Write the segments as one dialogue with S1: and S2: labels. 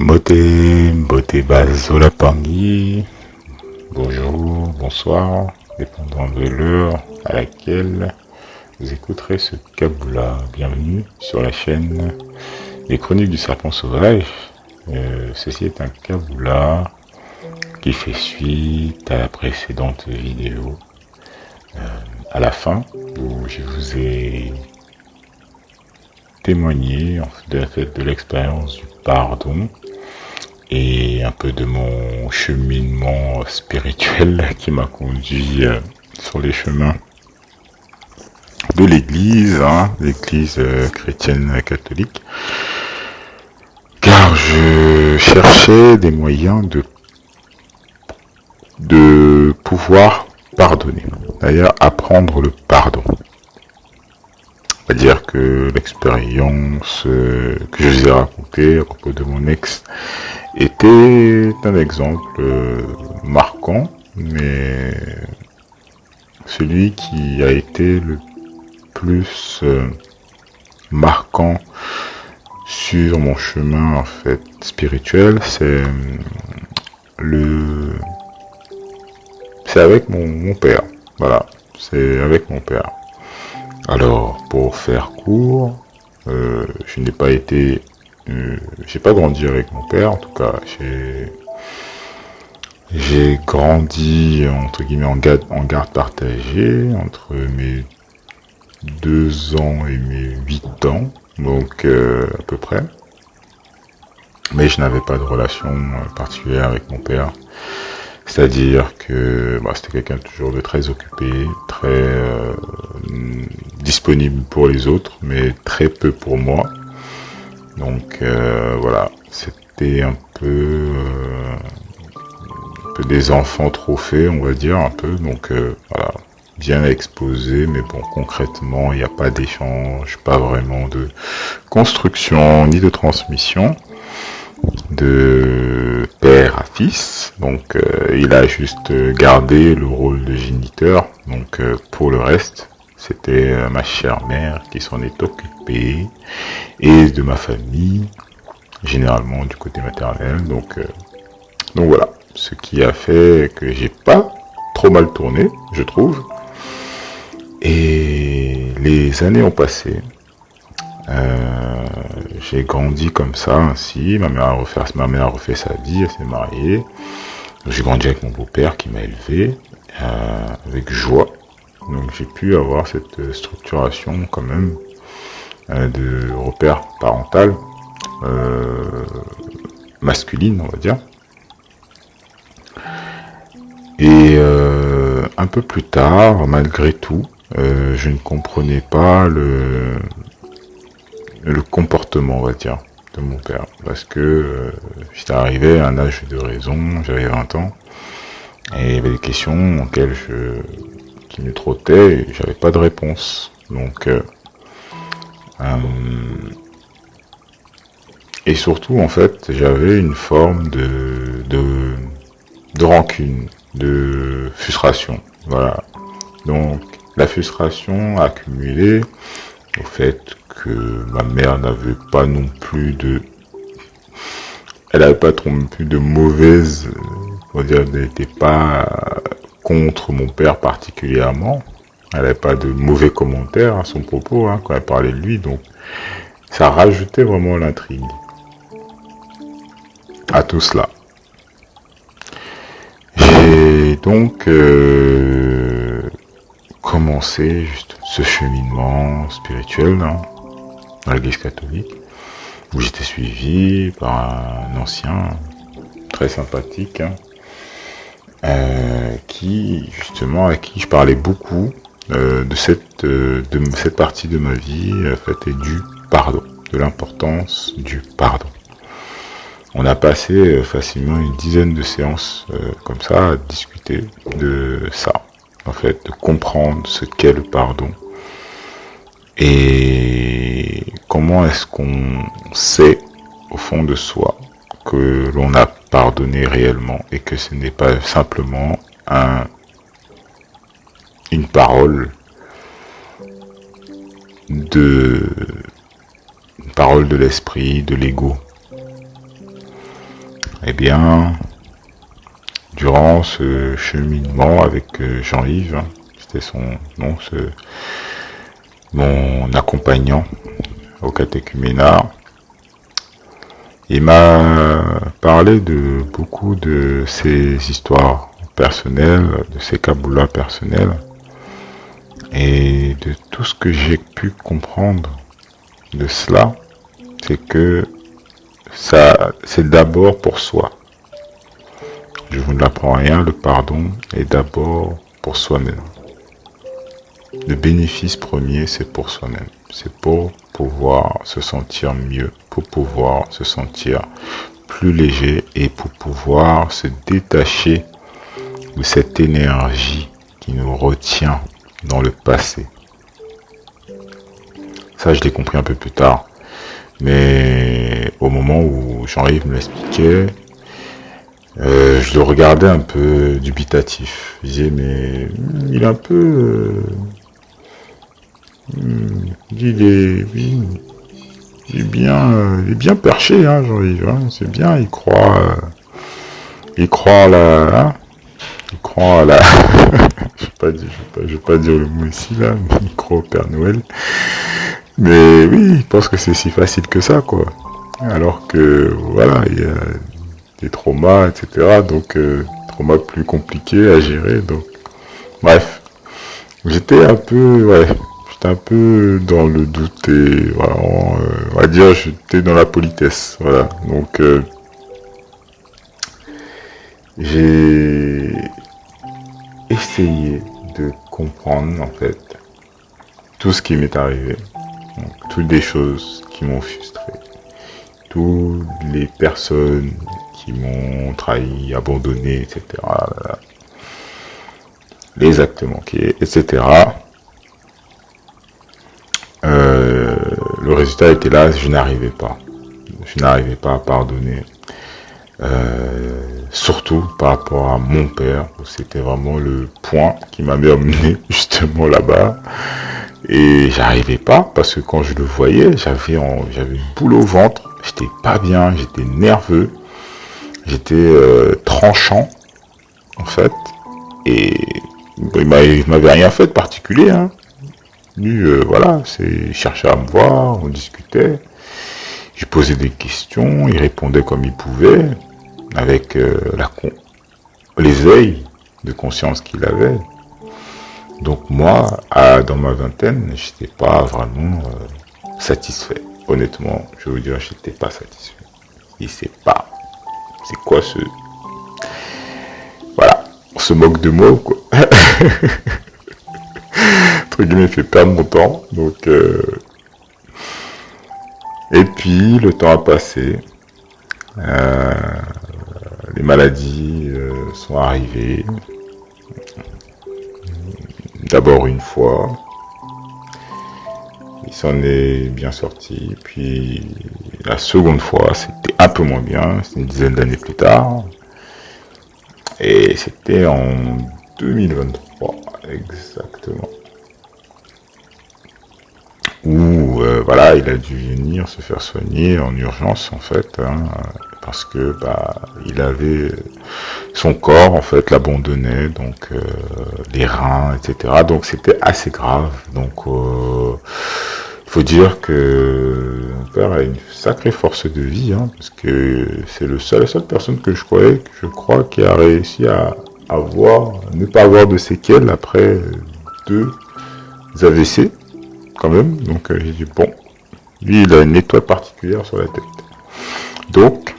S1: Beauté Bazola Pangui. Bonjour, bonsoir, dépendant de l'heure à laquelle vous écouterez ce kaboula. Bienvenue sur la chaîne des Chroniques du Serpent Sauvage. Ceci est un kaboula qui fait suite à la précédente vidéo. À la fin, où je vous ai témoigné de l'expérience du pardon et un peu de mon cheminement spirituel qui m'a conduit sur les chemins de l'église, l'église chrétienne catholique, car je cherchais des moyens de pouvoir pardonner, d'ailleurs apprendre le pardon. C'est-à-dire que l'expérience que je vous ai racontée à propos de mon ex était un exemple marquant, mais celui qui a été le plus marquant sur mon chemin en fait spirituel, c'est avec mon père. Voilà, c'est avec mon père. Alors, pour faire court, je n'ai pas été, j'ai pas grandi avec mon père, en tout cas, j'ai grandi entre guillemets en garde partagée entre mes 2 ans et mes 8 ans, donc à peu près. Mais je n'avais pas de relation particulière avec mon père. C'est-à-dire que c'était quelqu'un toujours de très occupé, très disponible pour les autres, mais très peu pour moi. Donc voilà, c'était un peu des enfants trophées, on va dire, un peu. Donc voilà, bien exposé, mais bon, concrètement, il n'y a pas d'échange, pas vraiment de construction ni de transmission de père à fils, donc il a juste gardé le rôle de géniteur, donc pour le reste c'était ma chère mère qui s'en est occupée, et de ma famille, généralement du côté maternel, donc voilà, ce qui a fait que j'ai pas trop mal tourné, je trouve, et les années ont passé. J'ai grandi comme ça, ainsi. Ma mère a refait sa vie, elle s'est mariée. J'ai grandi avec mon beau-père qui m'a élevé avec joie. Donc j'ai pu avoir cette structuration quand même de repère parental masculine, on va dire. Et un peu plus tard, malgré tout, je ne comprenais pas le comportement, on va dire, de mon père, parce que j'étais arrivé à un âge de raison, j'avais 20 ans, et il y avait des questions qui me trottaient, et j'avais pas de réponse. Donc et surtout en fait, j'avais une forme de rancune, de frustration, voilà. Donc la frustration accumulée au fait que ma mère n'avait pas non plus elle n'avait pas non plus de mauvaise, on va dire, elle n'était pas contre mon père particulièrement, elle n'avait pas de mauvais commentaires à son propos, quand elle parlait de lui, donc ça rajoutait vraiment l'intrigue à tout cela. J'ai donc commencé juste ce cheminement spirituel dans l'église catholique, où j'étais suivi par un ancien très sympathique, qui justement à qui je parlais beaucoup de cette partie de ma vie, en fait, et du pardon, de l'importance du pardon. On a passé facilement une dizaine de séances comme ça à discuter de ça, en fait, de comprendre ce qu'est le pardon et comment est-ce qu'on sait au fond de soi que l'on a pardonné réellement et que ce n'est pas simplement une parole de l'esprit, de l'ego. Eh bien, durant ce cheminement avec Jean-Yves, hein, c'était son nom, mon accompagnant au catéchuménat, il m'a parlé de beaucoup de ses histoires personnelles, de ses kaboulas personnels, et de tout ce que j'ai pu comprendre de cela, c'est que ça, c'est d'abord pour soi. Je vous ne l'apprends rien, le pardon est d'abord pour soi-même. Le bénéfice premier, c'est pour soi-même. C'est pour pouvoir se sentir mieux, pour pouvoir se sentir plus léger et pour pouvoir se détacher de cette énergie qui nous retient dans le passé. Ça, je l'ai compris un peu plus tard. Mais au moment où Jean-Yves me l'expliquait, je le regardais un peu dubitatif. Je disais, mais il est un peu... il est bien perché, hein, Jean-Yves. Hein, c'est bien, il croit à la... Hein, il croit à la... je vais pas dire le mot ici, là, mais il croit au Père Noël. Mais oui, il pense que c'est si facile que ça, quoi. Alors que, voilà, il y a des traumas, etc. Donc, traumas plus compliqués à gérer. Donc, bref, j'étais un peu dans le doute et voilà, on va dire, j'étais dans la politesse, voilà. Donc, j'ai essayé de comprendre, en fait, tout ce qui m'est arrivé. Donc, toutes les choses qui m'ont frustré. Toutes les personnes qui m'ont trahi, abandonné, etc. Les actes manqués, etc. Le résultat était là, je n'arrivais pas. Je n'arrivais pas à pardonner. Surtout par rapport à mon père. C'était vraiment le point qui m'avait amené justement là-bas. Et j'arrivais pas parce que quand je le voyais, j'avais une boule au ventre. J'étais pas bien, j'étais nerveux, j'étais tranchant en fait. Et il m'avait rien fait de particulier. Hein. Lui, voilà, il cherchait à me voir, on discutait. Je posais des questions, il répondait comme il pouvait, avec l'éveil de conscience qu'il avait. Donc moi, dans ma vingtaine, j'étais pas vraiment satisfait. Honnêtement, je vais vous dire, j'étais pas satisfait. Et c'est quoi ce... Voilà, on se moque de moi ou quoi. Entre guillemets, fait perdre mon temps. Donc, et puis, le temps a passé. Les maladies sont arrivées. D'abord une fois. Il s'en est bien sorti. Puis la seconde fois, c'était un peu moins bien. C'était une dizaine d'années plus tard. Et c'était en 2023, exactement. Où voilà, il a dû venir se faire soigner en urgence en fait, hein, parce que il avait son corps en fait l'abandonnait, donc les reins, etc. Donc c'était assez grave. Donc il faut dire que mon père a une sacrée force de vie, hein, parce que c'est la seule personne que je crois qui a réussi à ne pas avoir de séquelles après 2 AVC. Quand même, donc j'ai dit bon, lui il a une étoile particulière sur la tête. Donc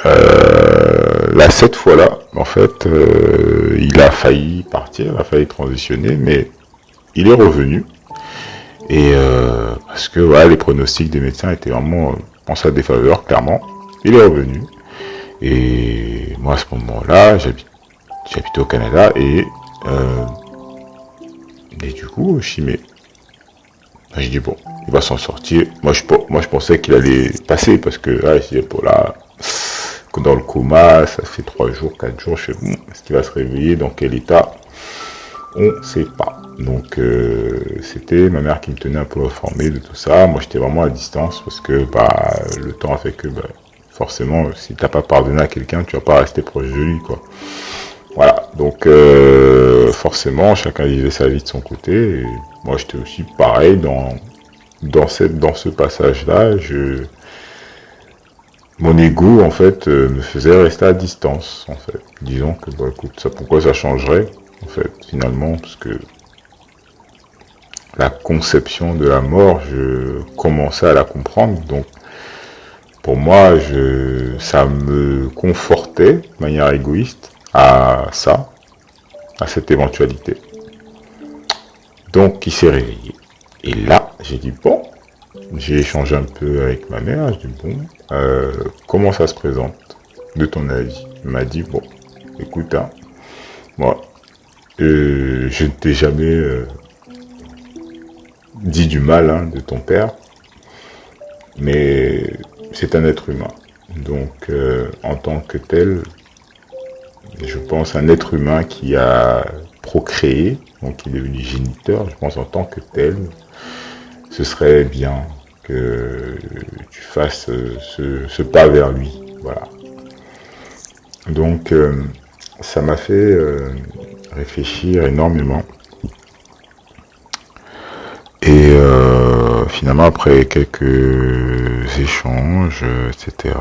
S1: là cette fois-là, en fait, il a failli partir, il a failli transitionner, mais il est revenu. Et parce que voilà, les pronostics des médecins étaient vraiment en sa défaveur, clairement. Il est revenu. Et moi à ce moment-là, j'habitais au Canada et du coup, je me suis dit, j'ai dit bon, il va s'en sortir. Moi je pensais qu'il allait passer parce que là, je disais bon là, dans le coma, ça fait 3 jours, 4 jours, je fais bon, est-ce qu'il va se réveiller, dans quel état? On ne sait pas. Donc c'était ma mère qui me tenait un peu informé de tout ça. Moi j'étais vraiment à distance parce que le temps a fait que forcément, si t'as pas pardonné à quelqu'un, tu vas pas rester proche de lui, quoi. Voilà, donc forcément, chacun vivait sa vie de son côté. Et moi, j'étais aussi pareil dans ce passage-là. Mon ego, en fait, me faisait rester à distance, en fait. Disons que, bah, écoute, ça, pourquoi ça changerait, en fait, finalement, parce que la conception de la mort, je commençais à la comprendre. Donc, pour moi, ça me confortait, de manière égoïste, à ça, à cette éventualité. Donc, il s'est réveillé. Et là, j'ai dit, bon, j'ai échangé un peu avec ma mère, je dis, bon, comment ça se présente, de ton avis? Elle m'a dit, bon, écoute, hein, moi, je ne t'ai jamais dit du mal hein, de ton père, mais c'est un être humain. Donc, en tant que tel, je pense un être humain qui a procréé, donc il est devenu géniteur, je pense en tant que tel, ce serait bien que tu fasses ce pas vers lui. Voilà. Donc, ça m'a fait réfléchir énormément. Et finalement, après quelques échanges, etc.,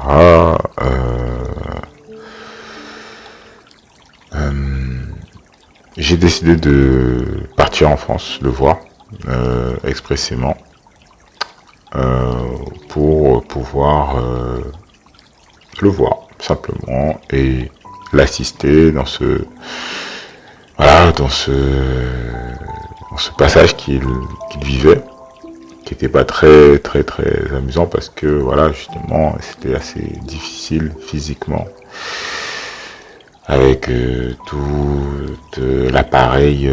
S1: j'ai décidé de partir en France, le voir expressément, pour pouvoir le voir simplement et l'assister dans ce passage qu'il vivait, qui était pas très amusant parce que voilà, justement, c'était assez difficile physiquement avec tout l'appareil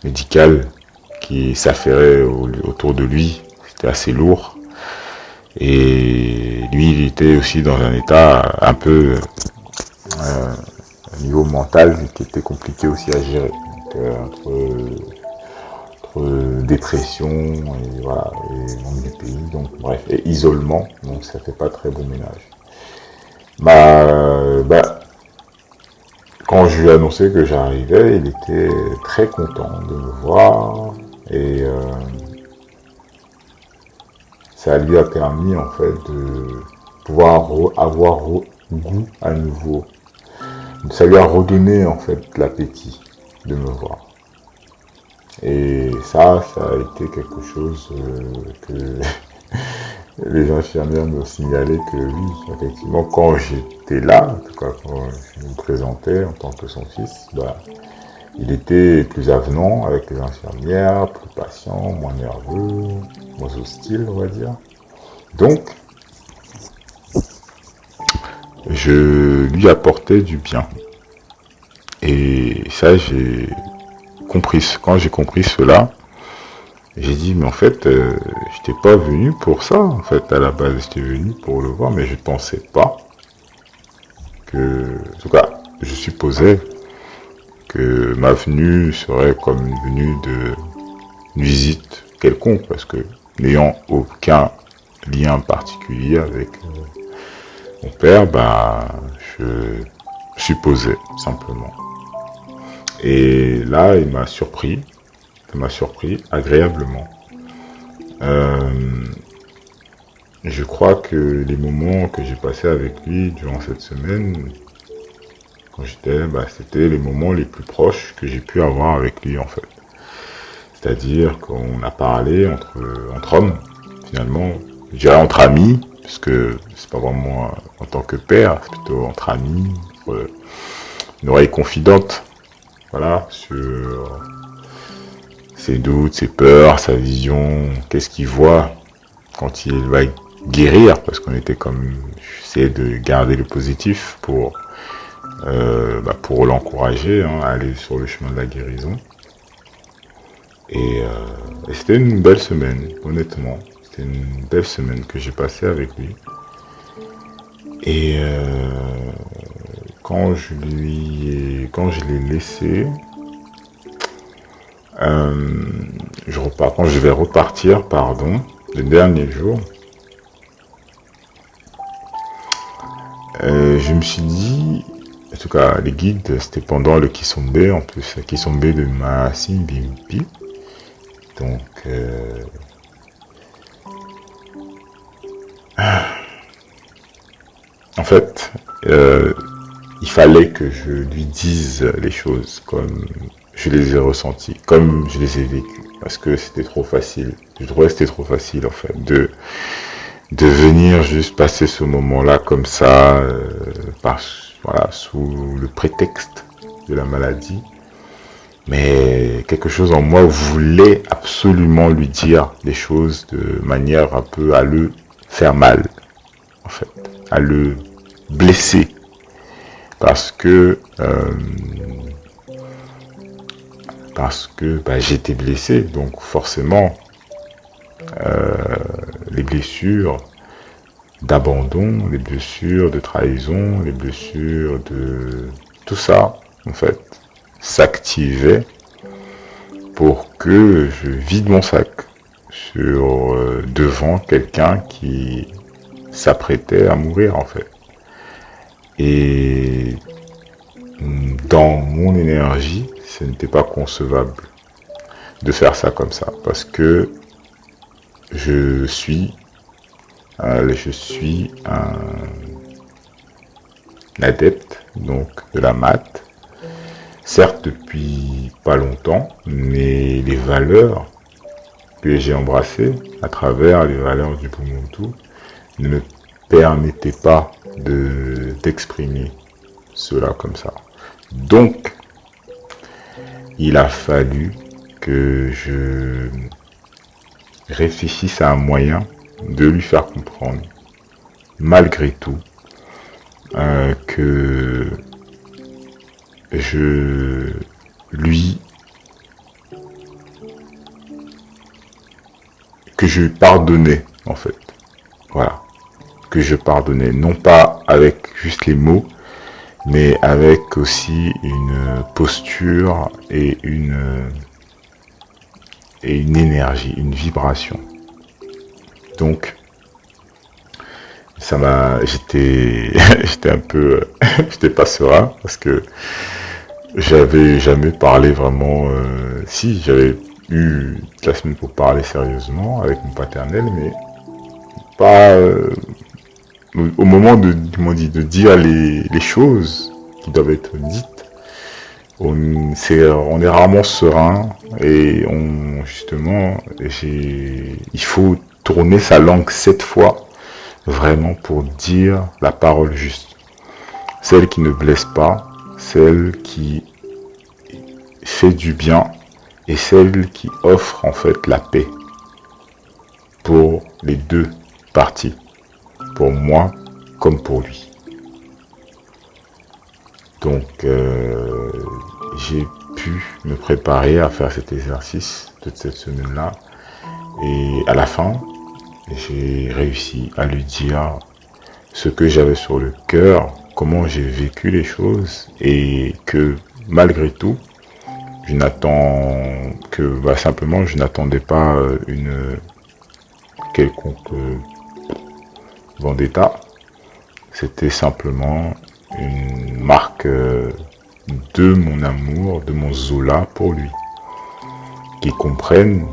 S1: médical qui s'affairait autour de lui. C'était assez lourd. Et lui, il était aussi dans un état un peu au niveau mental qui était compliqué aussi à gérer. Donc, entre dépression et voilà, et manque du pays, donc bref, et isolement, donc ça fait pas très bon ménage. Quand je lui ai annoncé que j'arrivais, il était très content de me voir et ça lui a permis en fait de pouvoir avoir goût à nouveau. Ça lui a redonné en fait l'appétit de me voir. Et ça a été quelque chose que les infirmières m'ont signalé que oui, effectivement, quand j'étais là, en tout cas quand je me présentais en tant que son fils, il était plus avenant avec les infirmières, plus patient, moins nerveux, moins hostile, on va dire. Donc, je lui apportais du bien. Et ça, j'ai compris. Quand j'ai compris cela, j'ai dit, mais en fait, j'étais pas venu pour ça. En fait, à la base, j'étais venu pour le voir, mais je pensais pas que... En tout cas, je supposais que ma venue serait comme une venue une visite quelconque, parce que n'ayant aucun lien particulier avec mon père, je supposais simplement. Et là, il m'a surpris agréablement. Je crois que les moments que j'ai passés avec lui durant cette semaine, quand c'était les moments les plus proches que j'ai pu avoir avec lui en fait. C'est-à-dire qu'on a parlé entre hommes, finalement, je dirais entre amis, parce que c'est pas vraiment en tant que père, c'est plutôt entre amis, une oreille confidente, voilà, sur ses doutes, ses peurs, sa vision, qu'est-ce qu'il voit quand il va guérir, parce qu'on était comme, j'essayais de garder le positif pour l'encourager à aller sur le chemin de la guérison. Et c'était une belle semaine, honnêtement. C'était une belle semaine que j'ai passée avec lui. Et quand je l'ai laissé, quand je vais repartir, le dernier jour, je me suis dit, en tout cas les guides, c'était pendant le Kisombe, en plus, le Kisombe de ma Simbimpi. Donc, en fait, il fallait que je lui dise les choses comme je les ai ressenties, comme je les ai vécues. Parce que c'était trop facile. Je trouvais que c'était trop facile, en fait, de venir juste passer ce moment-là comme ça, voilà, sous le prétexte de la maladie. Mais quelque chose en moi voulait absolument lui dire des choses de manière un peu à le faire mal, en fait, à le blesser. Parce que bah, j'étais blessé, donc forcément, les blessures d'abandon, les blessures de trahison, les blessures de tout ça, en fait, s'activaient pour que je vide mon sac devant quelqu'un qui s'apprêtait à mourir, en fait. Et dans mon énergie, ce n'était pas concevable de faire ça comme ça, parce que je suis un adepte donc de la maths, certes depuis pas longtemps, mais les valeurs que j'ai embrassées à travers les valeurs du Ubuntu ne me permettaient pas d'exprimer cela comme ça. Donc, il a fallu que je réfléchisse à un moyen de lui faire comprendre, malgré tout, que je lui que je pardonnais, en fait. Voilà. Que je pardonnais. Non pas avec juste les mots, mais avec aussi une posture et une énergie, une vibration. Donc, j'étais un peu, j'étais pas serein parce que j'avais jamais parlé vraiment, si, j'avais eu la semaine pour parler sérieusement avec mon paternel, mais pas, au moment de dire les choses qui doivent être dites. On est rarement serein et justement, il faut tourner sa langue 7 fois vraiment pour dire la parole juste. Celle qui ne blesse pas, celle qui fait du bien et celle qui offre en fait la paix pour les deux parties, pour moi comme pour lui. Donc, j'ai pu me préparer à faire cet exercice toute cette semaine-là. Et à la fin, j'ai réussi à lui dire ce que j'avais sur le cœur, comment j'ai vécu les choses et que malgré tout, simplement, je n'attendais pas une quelconque vendetta. C'était simplement une marque de mon amour, de mon Zola pour lui. Qu'il comprenne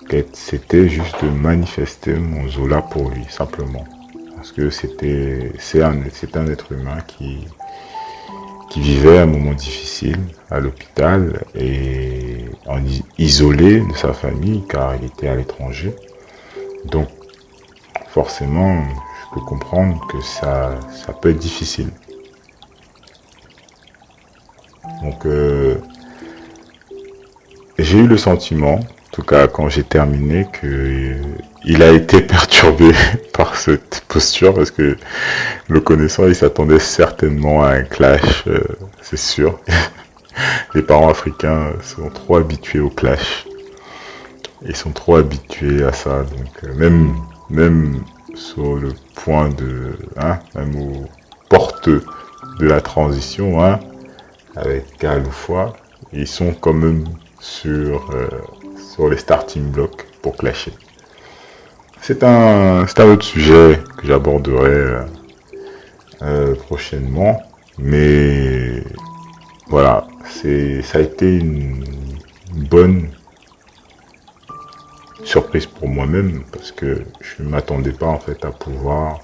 S1: que c'était juste de manifester mon Zola pour lui, simplement. Parce que c'est un être humain qui vivait un moment difficile à l'hôpital et isolé de sa famille car il était à l'étranger. Donc, forcément, je peux comprendre que ça peut être difficile. Donc, j'ai eu le sentiment, en tout cas quand j'ai terminé, qu'il a été perturbé par cette posture parce que le connaissant, il s'attendait certainement à un clash, c'est sûr. Les parents africains sont trop habitués au clash. Ils sont trop habitués à ça. Donc, même sur le point même aux portes de la transition, avec Galoufoi, ils sont quand même sur les starting blocks pour clasher. C'est un autre sujet que j'aborderai prochainement. Mais voilà, ça a été une bonne surprise pour moi-même parce que je ne m'attendais pas en fait à pouvoir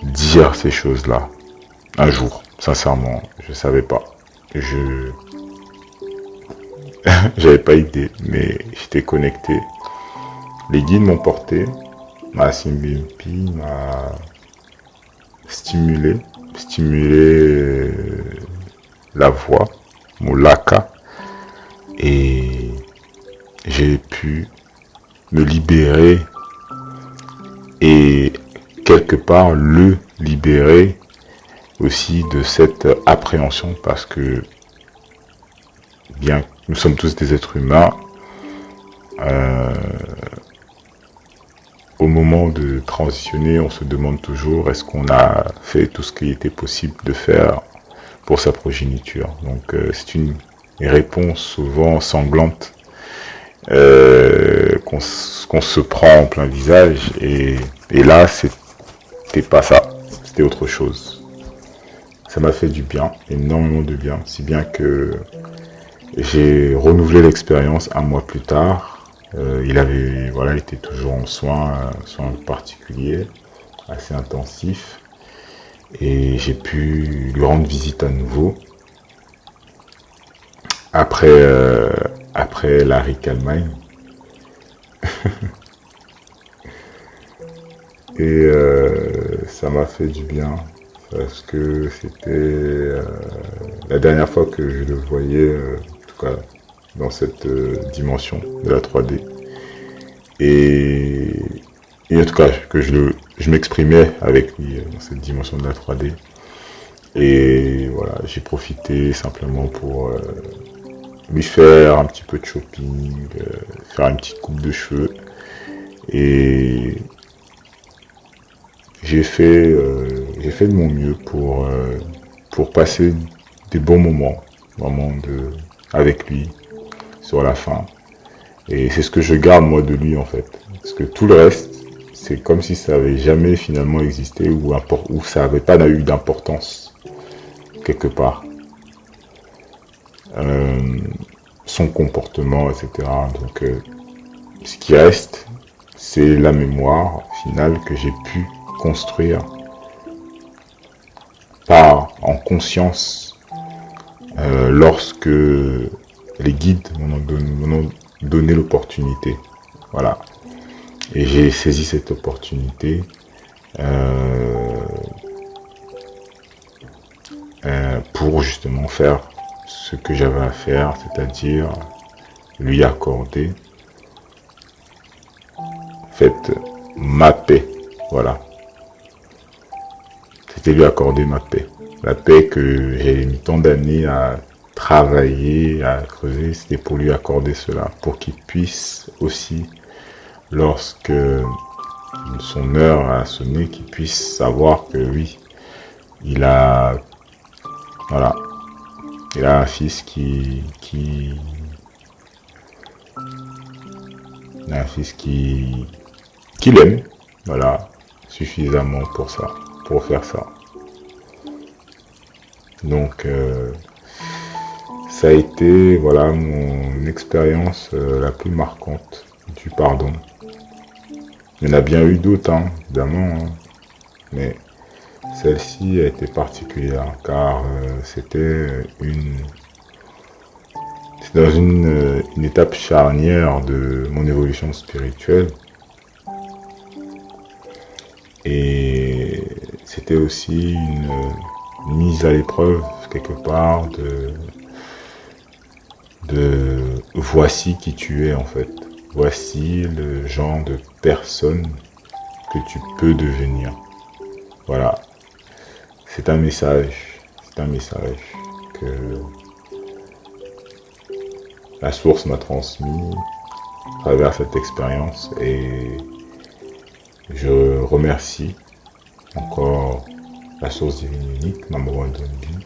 S1: dire ces choses-là un jour. Sincèrement, je savais pas. J'avais pas idée, mais j'étais connecté. Les guides m'ont porté, ma Simbimpi m'a stimulé la voix, mon laka, et j'ai pu me libérer et quelque part le libérer aussi de cette appréhension parce que bien que nous sommes tous des êtres humains, au moment de transitionner, on se demande toujours est-ce qu'on a fait tout ce qui était possible de faire pour sa progéniture. Donc c'est une réponse souvent sanglante qu'on se prend en plein visage et là c'était pas ça, c'était autre chose. Ça m'a fait du bien, énormément de bien, si bien que j'ai renouvelé l'expérience un mois plus tard. Il était toujours en soins particuliers, assez intensifs, et j'ai pu lui rendre visite à nouveau après l'arrêt Calmagne. Et ça m'a fait du bien parce que c'était la dernière fois que je le voyais, en tout cas dans cette dimension de la 3D. Et en tout cas que je m'exprimais avec lui dans cette dimension de la 3D. Et voilà, j'ai profité simplement pour lui faire un petit peu de shopping, faire une petite coupe de cheveux. Et j'ai fait de mon mieux pour passer des bons moments, vraiment avec lui sur la fin. Et c'est ce que je garde moi de lui en fait. Parce que tout le reste, c'est comme si ça avait jamais finalement existé ou ça n'avait pas eu d'importance quelque part. Son comportement, etc. Donc ce qui reste, c'est la mémoire finale que j'ai pu construire en conscience lorsque les guides m'en ont donné l'opportunité. Voilà. Et j'ai saisi cette opportunité pour justement faire ce que j'avais à faire, c'est-à-dire lui accorder en fait ma paix. Voilà. C'était lui accorder ma paix. La paix que j'ai mis tant d'années à travailler, à creuser, c'était pour lui accorder cela, pour qu'il puisse aussi, lorsque son heure a sonné, qu'il puisse savoir que oui, il a un fils qui l'aime, voilà, suffisamment pour ça, pour faire ça. Donc ça a été voilà mon expérience la plus marquante du pardon. Il y en a bien eu d'autres, hein, évidemment, hein, mais celle-ci a été particulière car c'était dans une étape charnière de mon évolution spirituelle. Et c'était aussi une mise à l'épreuve quelque part de voici qui tu es en fait. Voici le genre de personne que tu peux devenir. Voilà. C'est un message que la source m'a transmis à travers cette expérience et je remercie encore la source divine unique, Maman Wandongi,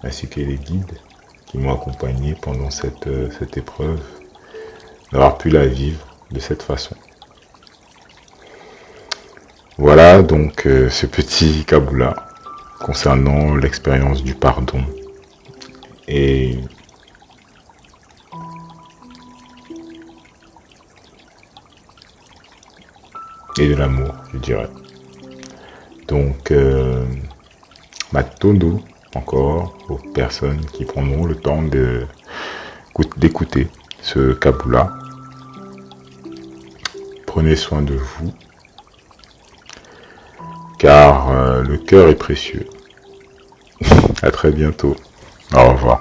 S1: ainsi que les guides qui m'ont accompagné pendant cette épreuve, d'avoir pu la vivre de cette façon. Voilà donc ce petit Kabula concernant l'expérience du pardon et de l'amour, je dirais. Donc, Matondo, encore, aux personnes qui prendront le temps d'écouter ce Kabula. Prenez soin de vous, car le cœur est précieux. À très bientôt. Au revoir.